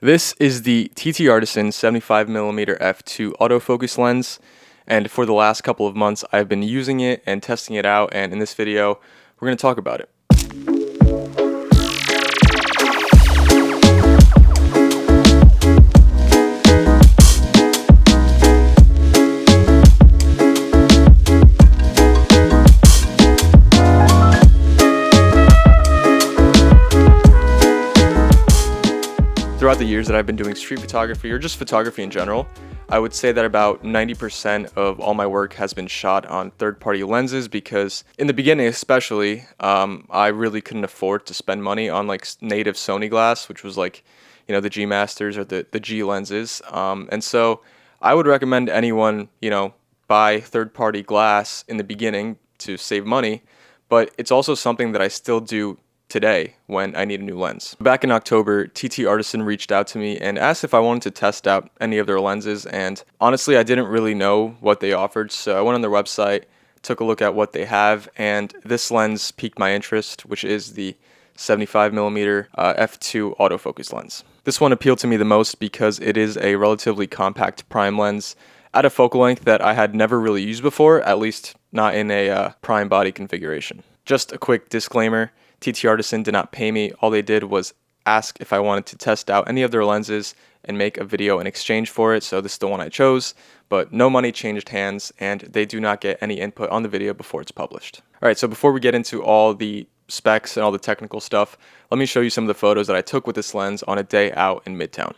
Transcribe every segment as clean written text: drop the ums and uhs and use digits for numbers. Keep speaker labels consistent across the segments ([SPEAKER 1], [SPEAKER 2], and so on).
[SPEAKER 1] This is the TTArtisan 75mm f2 autofocus lens, and for the last couple of months I've been using it and testing it out, and in this video we're going to talk about it. Throughout the years that I've been doing street photography, or just photography in general, I would say that about 90% of all my work has been shot on third-party lenses, because in the beginning especially, I really couldn't afford to spend money on like native Sony glass, which was like, you know, the G Masters or the G lenses. And so I would recommend anyone, you know, buy third-party glass in the beginning to save money, but it's also something that I still do today when I need a new lens. Back in October, TTArtisan reached out to me and asked if I wanted to test out any of their lenses, and honestly I didn't really know what they offered, so I went on their website, took a look at what they have, and this lens piqued my interest, which is the 75mm f2 autofocus lens. This one appealed to me the most because it is a relatively compact prime lens at a focal length that I had never really used before, at least not in a prime body configuration. Just a quick disclaimer, TTArtisan did not pay me. All they did was ask if I wanted to test out any of their lenses and make a video in exchange for it, so this is the one I chose, but no money changed hands, and they do not get any input on the video before it's published. Alright, so before we get into all the specs and all the technical stuff, let me show you some of the photos that I took with this lens on a day out in Midtown.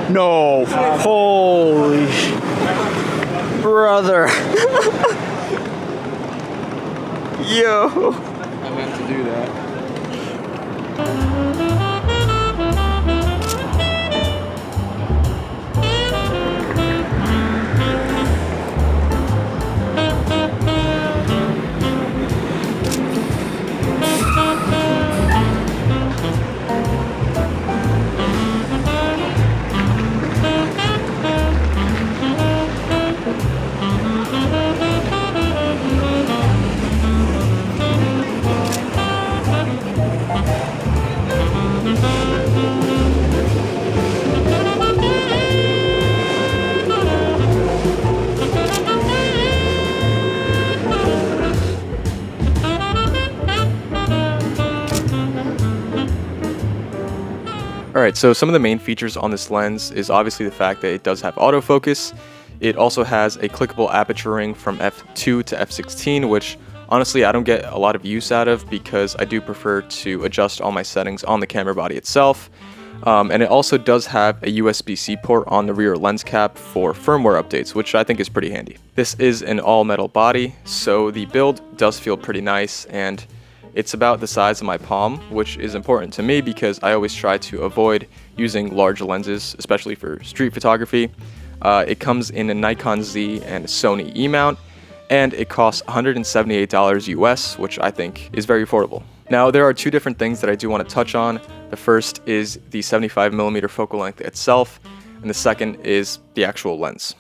[SPEAKER 2] No, holy brother. Yo.
[SPEAKER 1] I meant to do that. Alright, so some of the main features on this lens is obviously the fact that it does have autofocus. It also has a clickable aperture ring from f2 to f16, which honestly I don't get a lot of use out of because I do prefer to adjust all my settings on the camera body itself. And it also does have a USB-C port on the rear lens cap for firmware updates, which I think is pretty handy. This is an all-metal body, so the build does feel pretty nice, and it's about the size of my palm, which is important to me because I always try to avoid using large lenses, especially for street photography. It comes in a Nikon Z and a Sony E mount, and it costs $178 US, which I think is very affordable. Now, there are two different things that I do want to touch on. The first is the 75mm focal length itself, and the second is the actual lens.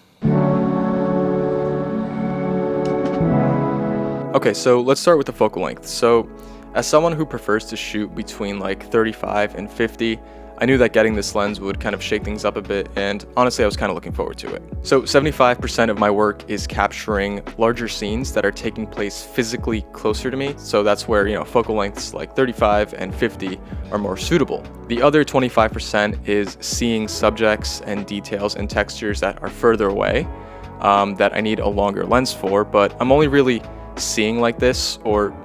[SPEAKER 1] Okay, so let's start with the focal length. So as someone who prefers to shoot between like 35 and 50, I knew that getting this lens would kind of shake things up a bit, and honestly I was kind of looking forward to it. So 75% of my work is capturing larger scenes that are taking place physically closer to me, so that's where, focal lengths like 35 and 50 are more suitable. The other 25% is seeing subjects and details and textures that are further away, that I need a longer lens for, but I'm only really seeing like this or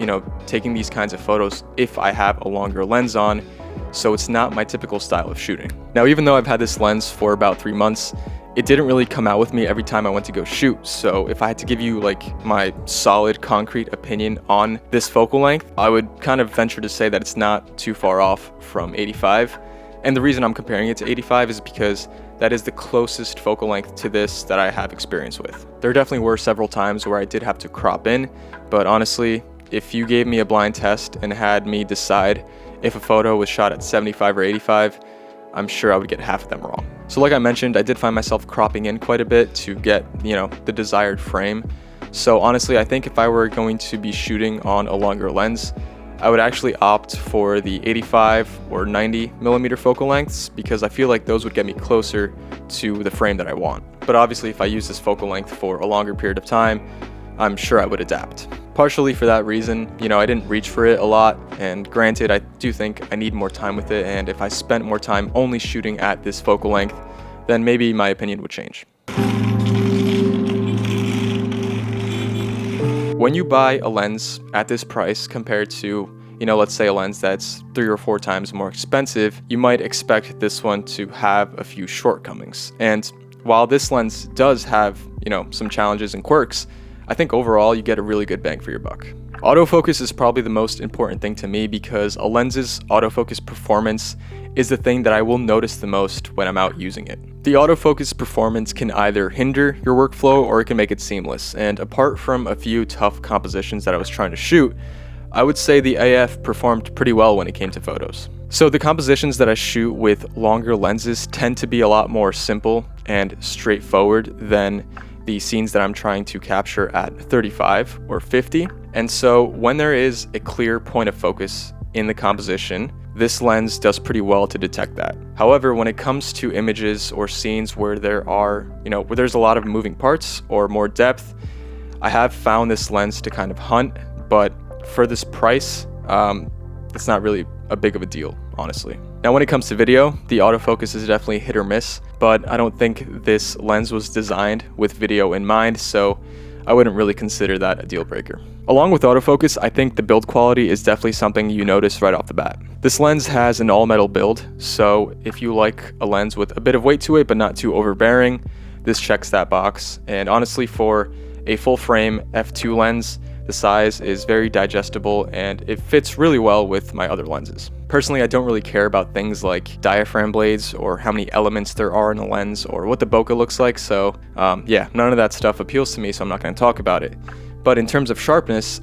[SPEAKER 1] taking these kinds of photos if I have a longer lens on, so it's not my typical style of shooting. Now, even though I've had this lens for about 3 months, it didn't really come out with me every time I went to go shoot. So if I had to give you like my solid concrete opinion on this focal length, I would kind of venture to say that it's not too far off from 85. And the reason I'm comparing it to 85 is because that is the closest focal length to this that I have experience with. There definitely were several times where I did have to crop in, but honestly, if you gave me a blind test and had me decide if a photo was shot at 75 or 85, I'm sure I would get half of them wrong. So like I mentioned, I did find myself cropping in quite a bit to get, the desired frame. So honestly, I think if I were going to be shooting on a longer lens, I would actually opt for the 85 or 90mm focal lengths because I feel like those would get me closer to the frame that I want. But obviously, if I use this focal length for a longer period of time, I'm sure I would adapt. Partially for that reason, I didn't reach for it a lot, and granted, I do think I need more time with it, and if I spent more time only shooting at this focal length, then maybe my opinion would change. When you buy a lens at this price compared to, let's say a lens that's 3 or 4 times more expensive, you might expect this one to have a few shortcomings. And while this lens does have, some challenges and quirks, I think overall you get a really good bang for your buck. Autofocus is probably the most important thing to me because a lens's autofocus performance is the thing that I will notice the most when I'm out using it. The autofocus performance can either hinder your workflow or it can make it seamless, and apart from a few tough compositions that I was trying to shoot, I would say the AF performed pretty well when it came to photos. So the compositions that I shoot with longer lenses tend to be a lot more simple and straightforward than the scenes that I'm trying to capture at 35 or 50. And so when there is a clear point of focus in the composition, this lens does pretty well to detect that. However, when it comes to images or scenes where there are, where there's a lot of moving parts or more depth, I have found this lens to kind of hunt, but for this price, it's not really a big of a deal, honestly. Now, when it comes to video, the autofocus is definitely hit or miss, but I don't think this lens was designed with video in mind, so I wouldn't really consider that a deal breaker. Along with autofocus, I think the build quality is definitely something you notice right off the bat. This lens has an all-metal build, so if you like a lens with a bit of weight to it but not too overbearing, this checks that box. And honestly, for a full-frame f2 lens, the size is very digestible and it fits really well with my other lenses. Personally, I don't really care about things like diaphragm blades or how many elements there are in a lens or what the bokeh looks like, so yeah, none of that stuff appeals to me, so I'm not going to talk about it. But in terms of sharpness,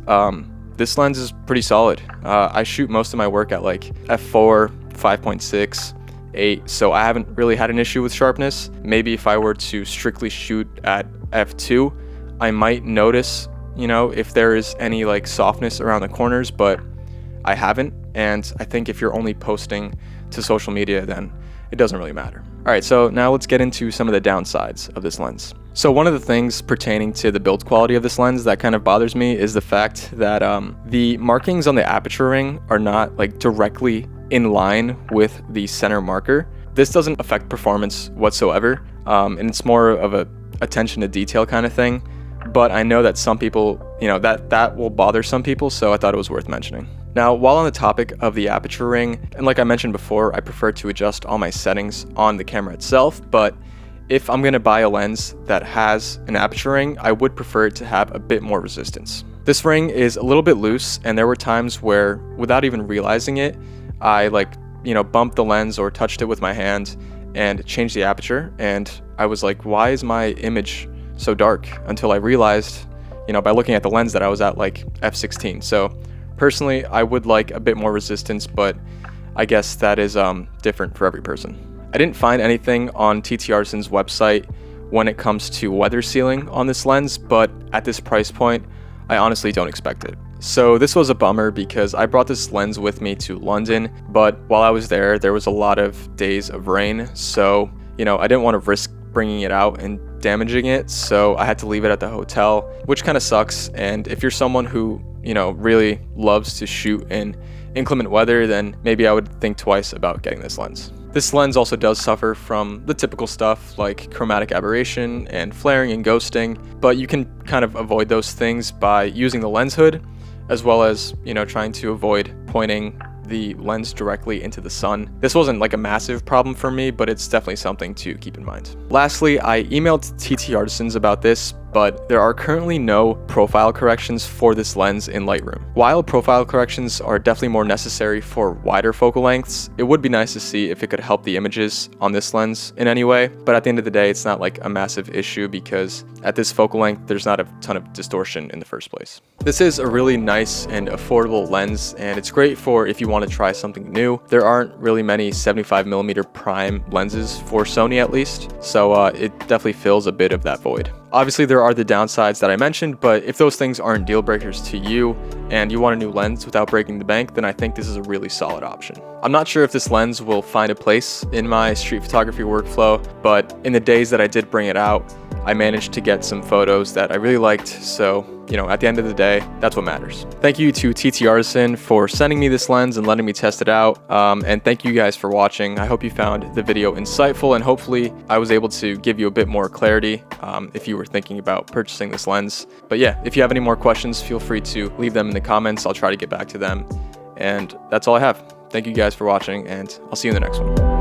[SPEAKER 1] this lens is pretty solid. I shoot most of my work at like f4, 5.6, 8, so I haven't really had an issue with sharpness. Maybe if I were to strictly shoot at f2, I might notice, if there is any like softness around the corners, but I haven't. And I think if you're only posting to social media, then it doesn't really matter. All right, so now let's get into some of the downsides of this lens. So one of the things pertaining to the build quality of this lens that kind of bothers me is the fact that the markings on the aperture ring are not like directly in line with the center marker. This doesn't affect performance whatsoever, and it's more of a attention to detail kind of thing. But I know that some people, that will bother some people, so I thought it was worth mentioning. Now, while on the topic of the aperture ring, and like I mentioned before, I prefer to adjust all my settings on the camera itself, but if I'm gonna buy a lens that has an aperture ring, I would prefer it to have a bit more resistance. This ring is a little bit loose, and there were times where, without even realizing it, I bumped the lens or touched it with my hand and changed the aperture, and I was like, why is my image so dark? Until I realized, by looking at the lens, that I was at like f16. So personally, I would like a bit more resistance, but I guess that is different for every person. I didn't find anything on TTArtisan's website when it comes to weather sealing on this lens, but at this price point, I honestly don't expect it. So this was a bummer because I brought this lens with me to London, but while I was there was a lot of days of rain, so I didn't want to risk bringing it out and damaging it, so I had to leave it at the hotel, which kind of sucks. And if you're someone who really loves to shoot in inclement weather, then maybe I would think twice about getting this lens. This lens also does suffer from the typical stuff like chromatic aberration and flaring and ghosting, but you can kind of avoid those things by using the lens hood, as well as trying to avoid pointing the lens directly into the sun. This wasn't like a massive problem for me, but it's definitely something to keep in mind. Lastly, I emailed TTArtisans about this, but there are currently no profile corrections for this lens in Lightroom. While profile corrections are definitely more necessary for wider focal lengths, it would be nice to see if it could help the images on this lens in any way, but at the end of the day, it's not like a massive issue because at this focal length, there's not a ton of distortion in the first place. This is a really nice and affordable lens, and it's great for if you want to try something new. There aren't really many 75mm prime lenses for Sony at least, so it definitely fills a bit of that void. Obviously, there are the downsides that I mentioned, but if those things aren't deal breakers to you and you want a new lens without breaking the bank, then I think this is a really solid option. I'm not sure if this lens will find a place in my street photography workflow, but in the days that I did bring it out, I managed to get some photos that I really liked, so at the end of the day, that's what matters. Thank you to TTArtisan for sending me this lens and letting me test it out, and thank you guys for watching. I hope you found the video insightful, and hopefully I was able to give you a bit more clarity if you were thinking about purchasing this lens. But yeah, if you have any more questions, feel free to leave them in the comments. I'll try to get back to them, and that's all I have. Thank you guys for watching, and I'll see you in the next one.